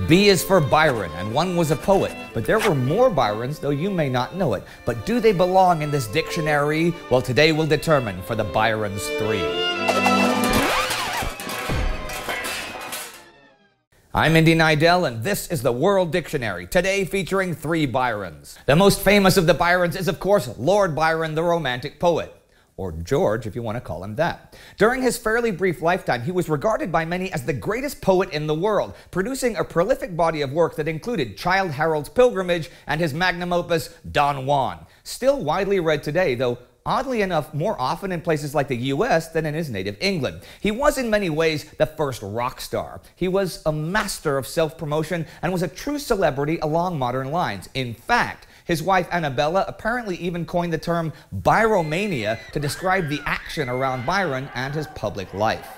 B is for Byron, and one was a poet. But there were more Byrons, though you may not know it. But do they belong in this dictionary? Well, today we'll determine for the Byrons 3. I'm Indy Neidell, and this is the World Dictionary, today featuring 3 Byrons. The most famous of the Byrons is, of course, Lord Byron, the Romantic poet. Or George, if you want to call him that. During his fairly brief lifetime, he was regarded by many as the greatest poet in the world, producing a prolific body of work that included Childe Harold's Pilgrimage and his magnum opus, Don Juan. Still widely read today, though oddly enough, more often in places like the US than in his native England. He was in many ways the first rock star. He was a master of self-promotion and was a true celebrity along modern lines. In fact, his wife Annabella apparently even coined the term Byromania to describe the action around Byron and his public life.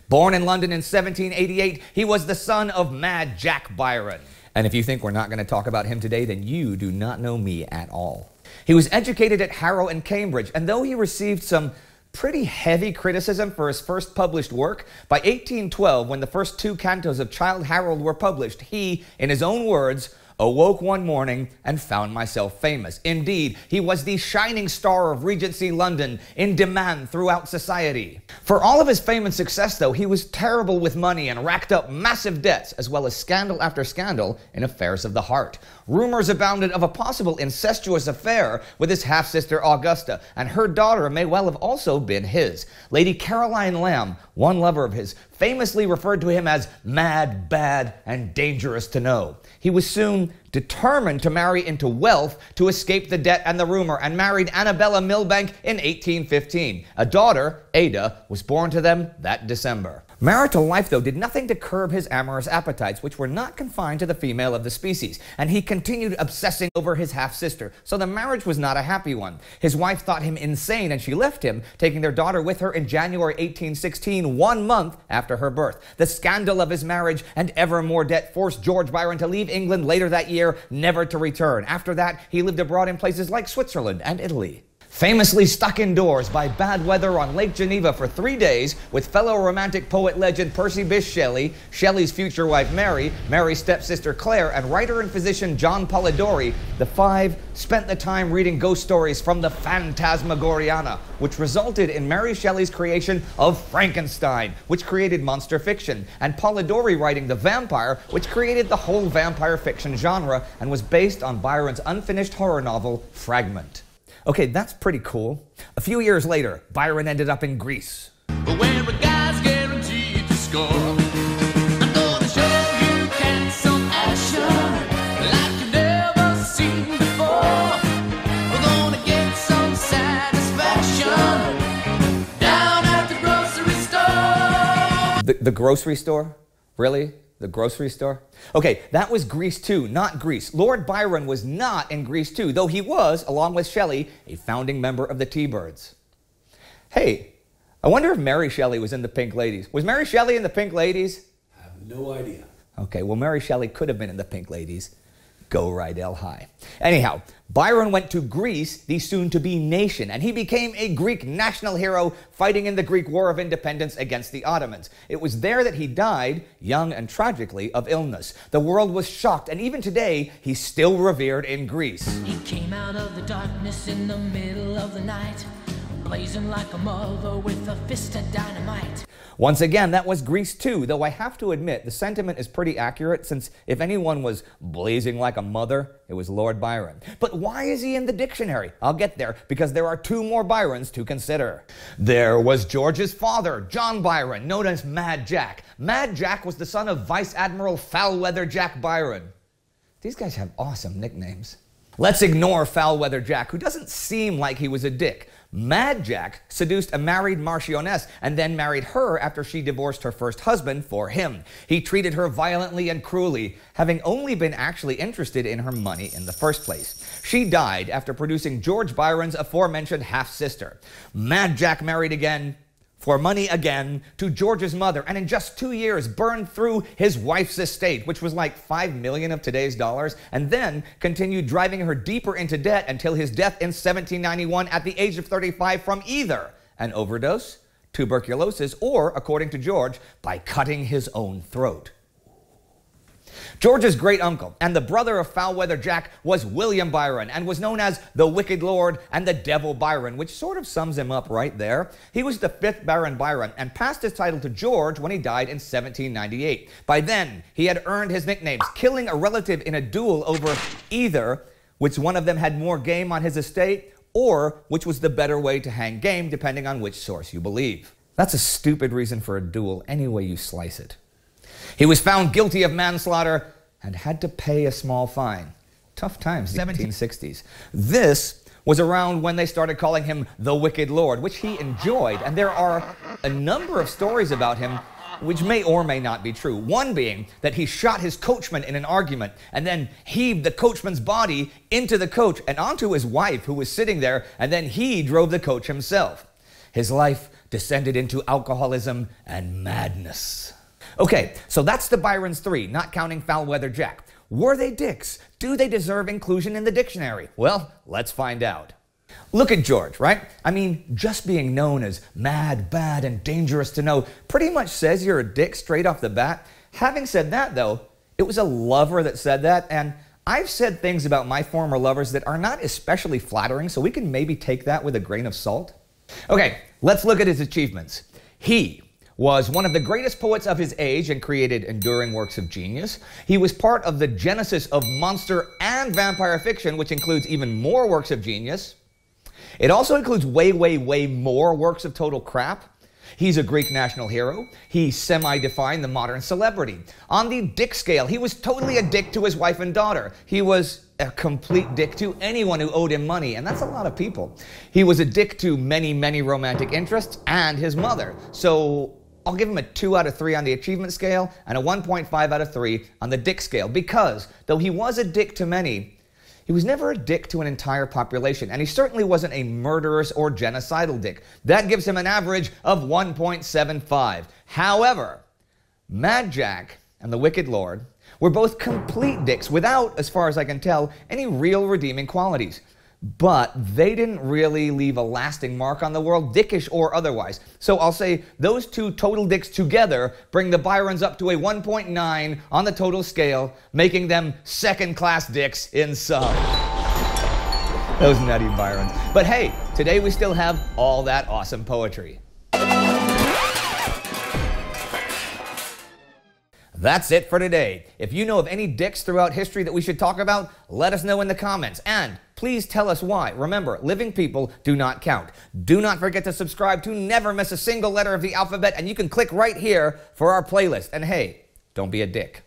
Born in London in 1788, he was the son of Mad Jack Byron. And if you think we're not going to talk about him today, then you do not know me at all. He was educated at Harrow and Cambridge, and though he received some pretty heavy criticism for his first published work, by 1812, when the first 2 cantos of Childe Harold were published, he, in his own words, awoke one morning and found myself famous. Indeed, he was the shining star of Regency London, in demand throughout society. For all of his fame and success, though, he was terrible with money and racked up massive debts, as well as scandal after scandal in affairs of the heart. Rumors abounded of a possible incestuous affair with his half-sister Augusta, and her daughter may well have also been his. Lady Caroline Lamb, one lover of his, famously referred to him as mad, bad, and dangerous to know. He was soon determined to marry into wealth to escape the debt and the rumor, and married Annabella Milbank in 1815. A daughter, Ada, was born to them that December. Marital life, though, did nothing to curb his amorous appetites, which were not confined to the female of the species, and he continued obsessing over his half-sister, so the marriage was not a happy one. His wife thought him insane, and she left him, taking their daughter with her in January 1816, 1 month after her birth. The scandal of his marriage and ever more debt forced George Byron to leave England later that year, never to return. After that, he lived abroad in places like Switzerland and Italy. Famously stuck indoors by bad weather on Lake Geneva for 3 days with fellow romantic poet legend Percy Bysshe Shelley, Shelley's future wife Mary, Mary's stepsister Claire, and writer and physician John Polidori, the 5 spent the time reading ghost stories from the Phantasmagoriana, which resulted in Mary Shelley's creation of Frankenstein, which created monster fiction, and Polidori writing The Vampire, which created the whole vampire fiction genre and was based on Byron's unfinished horror novel, Fragment. Okay, that's pretty cool. A few years later, Byron ended up in Greece. But where a guy's guaranteed to score, I'm gonna show you cats some action like you've never seen before. We're gonna get some satisfaction down at the grocery store. The grocery store? Really? The grocery store? Okay, that was Greece 2, not Greece. Lord Byron was not in Greece 2, though he was, along with Shelley, a founding member of the T-Birds. Hey, I wonder if Mary Shelley was in the Pink Ladies. Was Mary Shelley in the Pink Ladies? I have no idea. Okay, well, Mary Shelley could have been in the Pink Ladies. Go Rydell High. Anyhow, Byron went to Greece, the soon-to-be nation, and he became a Greek national hero fighting in the Greek War of Independence against the Ottomans. It was there that he died, young and tragically, of illness. The world was shocked, and even today, he's still revered in Greece. He came out of the darkness in the middle of the night, blazing like a mother with a fist of dynamite. Once again, that was Greece 2, though I have to admit the sentiment is pretty accurate, since if anyone was blazing like a mother, it was Lord Byron. But why is he in the dictionary? I'll get there, because there are 2 more Byrons to consider. There was George's father, John Byron, known as Mad Jack. Mad Jack was the son of Vice Admiral Foul-Weather Jack Byron. These guys have awesome nicknames. Let's ignore Foul-Weather Jack, who doesn't seem like he was a dick. Mad Jack seduced a married marchioness and then married her after she divorced her first husband for him. He treated her violently and cruelly, having only been actually interested in her money in the first place. She died after producing George Byron's aforementioned half-sister. Mad Jack married again, for money again, to George's mother, and in just 2 years burned through his wife's estate, which was like $5 million of today's dollars, and then continued driving her deeper into debt until his death in 1791 at the age of 35 from either an overdose, tuberculosis, or, according to George, by cutting his own throat. George's great uncle and the brother of Foul-Weather Jack was William Byron and was known as the Wicked Lord and the Devil Byron, which sort of sums him up right there. He was the 5th Baron Byron and passed his title to George when he died in 1798. By then, he had earned his nicknames, killing a relative in a duel over either which one of them had more game on his estate or which was the better way to hang game, depending on which source you believe. That's a stupid reason for a duel any way you slice it. He was found guilty of manslaughter and had to pay a small fine. Tough times, 1760s. This was around when they started calling him the Wicked Lord, which he enjoyed, and there are a number of stories about him which may or may not be true. One being that he shot his coachman in an argument and then heaved the coachman's body into the coach and onto his wife who was sitting there, and then he drove the coach himself. His life descended into alcoholism and madness. Okay, so that's the Byrons 3, not counting Foul-Weather Jack. Were they dicks? Do they deserve inclusion in the dictionary? Well, let's find out. Look at George, right? I mean, just being known as mad, bad, and dangerous to know pretty much says you're a dick straight off the bat. Having said that, though, it was a lover that said that, and I've said things about my former lovers that are not especially flattering, so we can maybe take that with a grain of salt. Okay, let's look at his achievements. He was one of the greatest poets of his age and created enduring works of genius. He was part of the genesis of monster and vampire fiction, which includes even more works of genius. It also includes way, way, way more works of total crap. He's a Greek national hero. He semi-defined the modern celebrity. On the dick scale, he was totally a dick to his wife and daughter. He was a complete dick to anyone who owed him money, and that's a lot of people. He was a dick to many, many romantic interests and his mother. So I'll give him a 2 out of 3 on the achievement scale and a 1.5 out of 3 on the dick scale, because though he was a dick to many, he was never a dick to an entire population, and he certainly wasn't a murderous or genocidal dick. That gives him an average of 1.75. However, Mad Jack and the Wicked Lord were both complete dicks without, as far as I can tell, any real redeeming qualities. But they didn't really leave a lasting mark on the world, dickish or otherwise. So I'll say those two total dicks together bring the Byrons up to a 1.9 on the total scale, making them second-class dicks in some. Those nutty Byrons. But hey, today we still have all that awesome poetry. That's it for today. If you know of any dicks throughout history that we should talk about, let us know in the comments. And please tell us why. Remember, living people do not count. Do not forget to subscribe to never miss a single letter of the alphabet, and you can click right here for our playlist. And hey, don't be a dick.